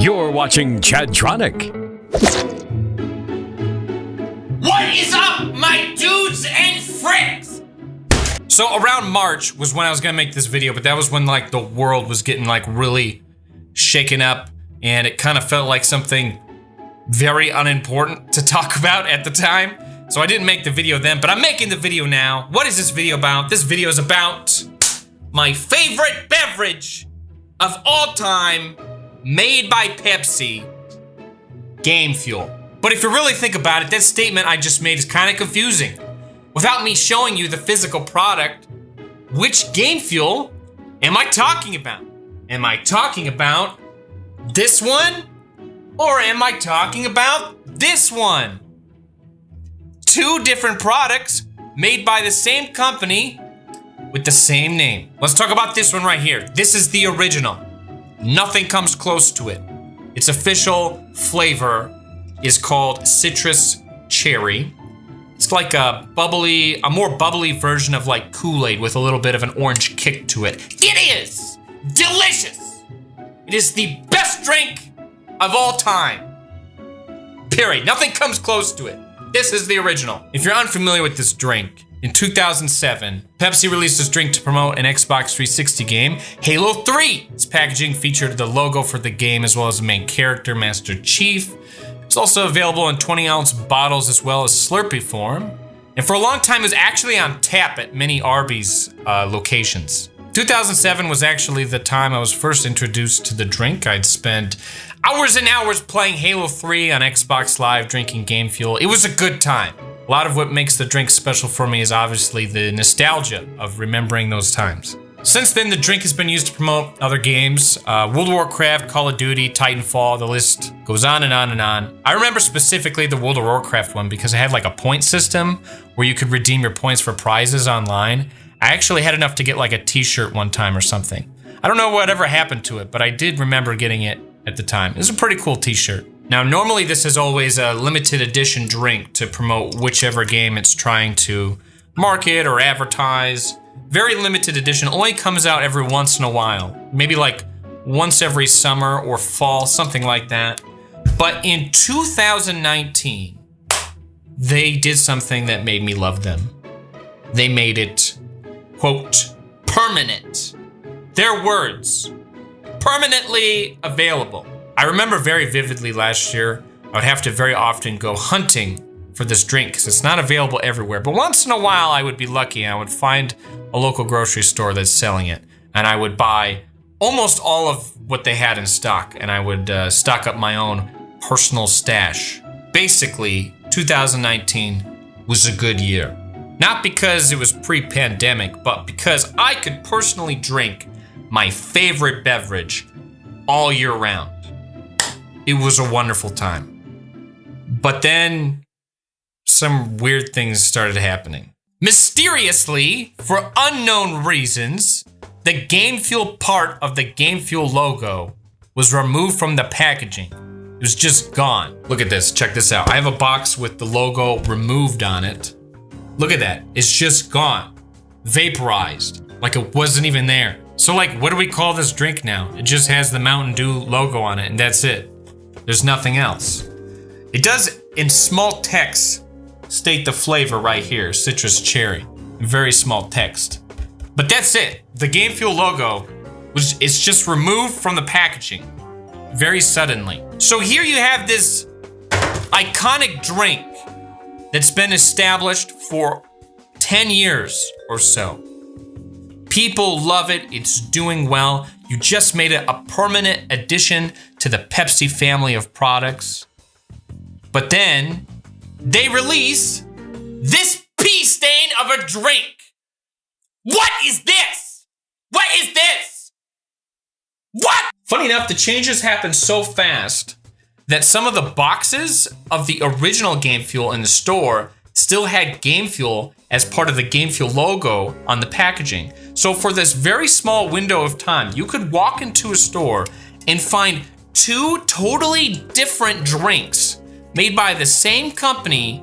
You're watching Chadtronic. What is up, my dudes and friends? So around March was when I was gonna make this video, but that was when like the world was getting like really shaken up, and it kind of felt like something very unimportant to talk about at the time. So I didn't make the video then, but I'm making the video now. What is this video about? This video is about my favorite beverage of all time, made by Pepsi, Game Fuel. But if you really think about it, that statement I just made is kind of confusing. Without me showing you the physical product, which Game Fuel am I talking about? Am I talking about this one? Or am I talking about this one? Two different products made by the same company with the same name. Let's talk about this one right here. This is the original. Nothing comes close to it. Its official flavor is called citrus cherry. It's like a more bubbly version of like Kool-Aid with a little bit of an orange kick to it. It is delicious. It is the best drink of all time. Period. Nothing comes close to it. This is the original. If you're unfamiliar with this drink, in 2007, Pepsi released this drink to promote an Xbox 360 game, Halo 3. Its packaging featured the logo for the game as well as the main character, Master Chief. It's also available in 20-ounce bottles as well as Slurpee form. And for a long time, it was actually on tap at many Arby's locations. 2007 was actually the time I was first introduced to the drink. I'd spent hours and hours playing Halo 3 on Xbox Live, drinking Game Fuel. It was a good time. A lot of what makes the drink special for me is obviously the nostalgia of remembering those times. Since then, the drink has been used to promote other games, World of Warcraft, Call of Duty, Titanfall, the list goes on and on and on. I remember specifically the World of Warcraft one because it had like a point system where you could redeem your points for prizes online. I actually had enough to get like a t-shirt one time or something. I don't know whatever happened to it, but I did remember getting it at the time. It was a pretty cool t-shirt. Now, normally this is always a limited edition drink to promote whichever game it's trying to market or advertise. Very limited edition, only comes out every once in a while. Maybe like once every summer or fall, something like that. But in 2019, they did something that made me love them. They made it, quote, permanent. Their words, permanently available. I remember very vividly last year, I would have to very often go hunting for this drink because it's not available everywhere. But once in a while, I would be lucky and I would find a local grocery store that's selling it. And I would buy almost all of what they had in stock. And I would stock up my own personal stash. Basically, 2019 was a good year. Not because it was pre-pandemic, but because I could personally drink my favorite beverage all year round. It was a wonderful time. But then some weird things started happening. Mysteriously, for unknown reasons, the Game Fuel part of the Game Fuel logo was removed from the packaging. It was just gone. Look at this, check this out. I have a box with the logo removed on it. Look at that, it's just gone. Vaporized, like it wasn't even there. So like, what do we call this drink now? It just has the Mountain Dew logo on it and that's it. There's nothing else. It does, in small text, state the flavor right here, citrus cherry. In very small text. But that's it. The Game Fuel logo, it's just removed from the packaging. Very suddenly. So here you have this iconic drink that's been established for 10 years or so. People love it, it's doing well. You just made it a permanent addition to the Pepsi family of products. But then, they release this pea stain of a drink. What is this? What is this? What? Funny enough, the changes happened so fast that some of the boxes of the original Game Fuel in the store still had Game Fuel as part of the Game Fuel logo on the packaging. So for this very small window of time, you could walk into a store and find two totally different drinks made by the same company,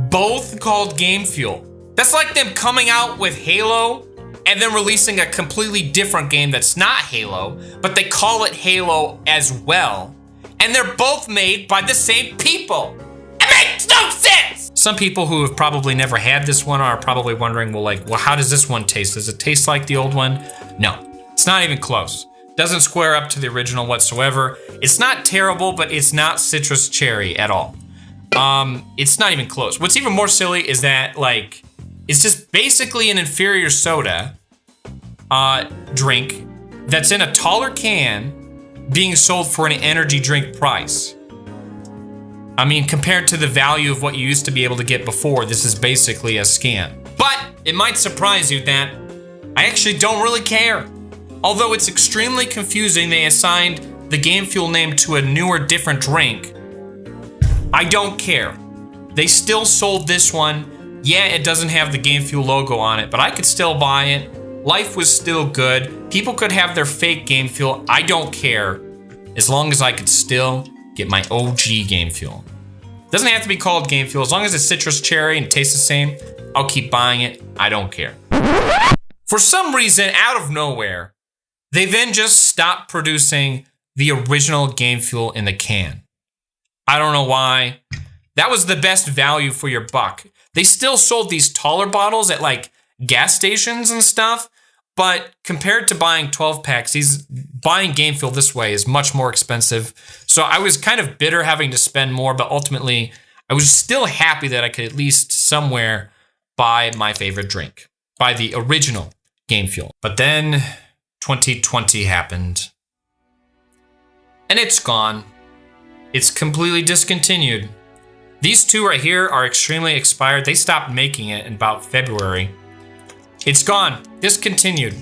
both called Game Fuel. That's like them coming out with Halo and then releasing a completely different game that's not Halo, but they call it Halo as well. And they're both made by the same people. It makes no sense! Some people who have probably never had this one are probably wondering, well, how does this one taste? Does it taste like the old one? No, it's not even close. Doesn't square up to the original whatsoever. It's not terrible, but it's not citrus cherry at all. It's not even close. What's even more silly is that, like, it's just basically an inferior soda drink that's in a taller can being sold for an energy drink price. I mean, compared to the value of what you used to be able to get before, this is basically a scam. But it might surprise you that I actually don't really care. Although it's extremely confusing, they assigned the Game Fuel name to a newer, different drink. I don't care. They still sold this one. Yeah, it doesn't have the Game Fuel logo on it, but I could still buy it. Life was still good. People could have their fake Game Fuel. I don't care. As long as I could still get my OG Game Fuel. Doesn't have to be called Game Fuel. As long as it's citrus cherry and tastes the same, I'll keep buying it. I don't care. For some reason, out of nowhere, they then just stopped producing the original Game Fuel in the can. I don't know why. That was the best value for your buck. They still sold these taller bottles at like gas stations and stuff, but compared to buying 12 packs, buying Game Fuel this way is much more expensive. So I was kind of bitter having to spend more, but ultimately I was still happy that I could at least somewhere buy my favorite drink, buy the original Game Fuel. But then 2020 happened and it's gone. It's completely discontinued. These two right here are extremely expired. They stopped making it in about February. It's gone, discontinued.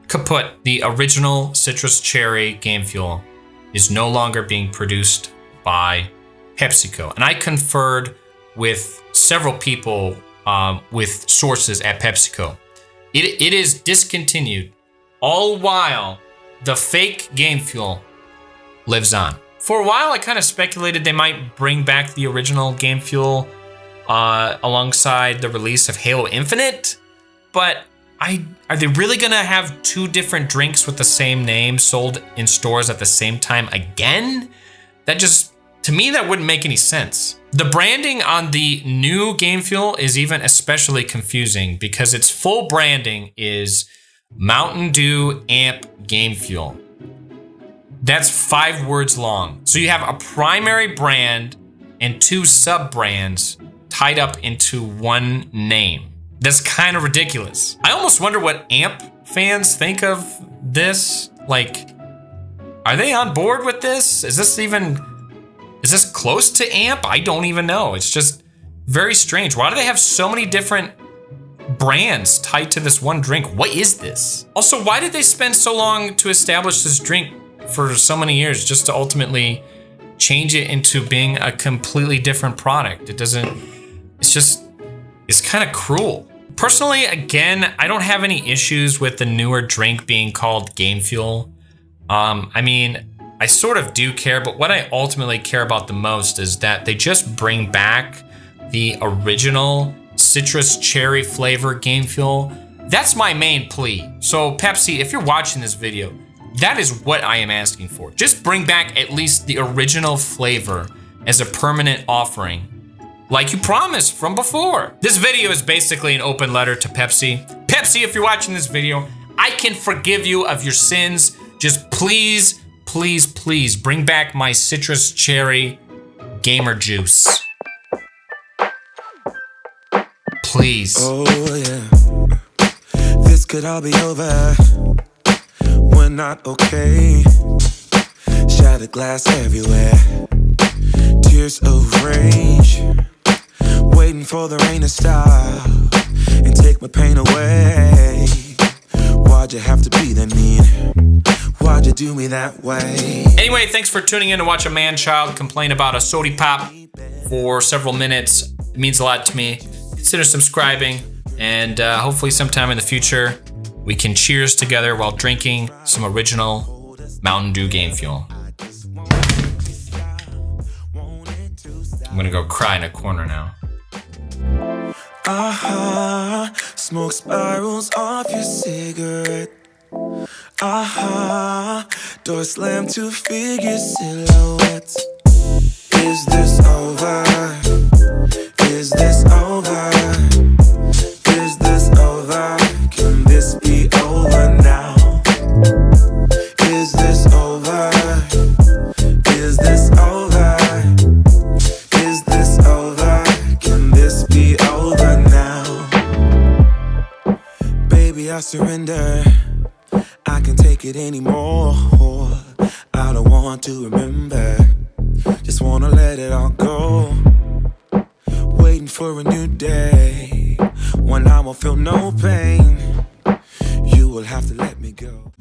Kaput. The original citrus cherry Game Fuel is no longer being produced by PepsiCo. And I conferred with several people with sources at PepsiCo. It is discontinued, all while the fake Game Fuel lives on. For a while, I kind of speculated they might bring back the original Game Fuel alongside the release of Halo Infinite, but are they really gonna have two different drinks with the same name sold in stores at the same time again? That just, to me, that wouldn't make any sense. The branding on the new Game Fuel is even especially confusing because its full branding is Mountain Dew Amp Game Fuel. That's 5 words long. So you have a primary brand and 2 sub-brands tied up into one name. That's kind of ridiculous. I almost wonder what Amp fans think of this. Like, are they on board with this? Is this close to Amp? I don't even know. It's just very strange. Why do they have so many different brands tied to this one drink? What is this? Also, why did they spend so long to establish this drink for so many years just to ultimately change it into being a completely different product? It's kind of cruel. Personally, again, I don't have any issues with the newer drink being called Game Fuel. I mean, I sort of do care, but what I ultimately care about the most is that they just bring back the original citrus cherry flavor Game Fuel. That's my main plea. So Pepsi, if you're watching this video, that is what I am asking for. Just bring back at least the original flavor as a permanent offering, like you promised from before. This video is basically an open letter to Pepsi. Pepsi, if you're watching this video, I can forgive you of your sins. Just please, please, please bring back my citrus cherry gamer juice. Please. Oh yeah, this could all be over. We're not okay. Shattered glass everywhere. Tears of rage. Waiting for the rain to stop and take my pain away. Why'd you have to be that mean? Why'd you do me that way? Anyway, thanks for tuning in to watch a man-child complain about a sody pop for several minutes. It means a lot to me. Consider subscribing, and hopefully sometime in the future we can cheers together while drinking some original Mountain Dew Game Fuel. I'm gonna go cry in a corner now. Smoke spirals off your cigarette. Door slam, two figure silhouettes. Is this over? Is this over? Is this over? Can this be over now? Is this over? Is this over? Is this over? Can this be over now? Baby, I surrender. I can't take it anymore. I don't want to remember. Just wanna let it all go. Waiting for a new day when I won't feel no pain. You will have to let me go.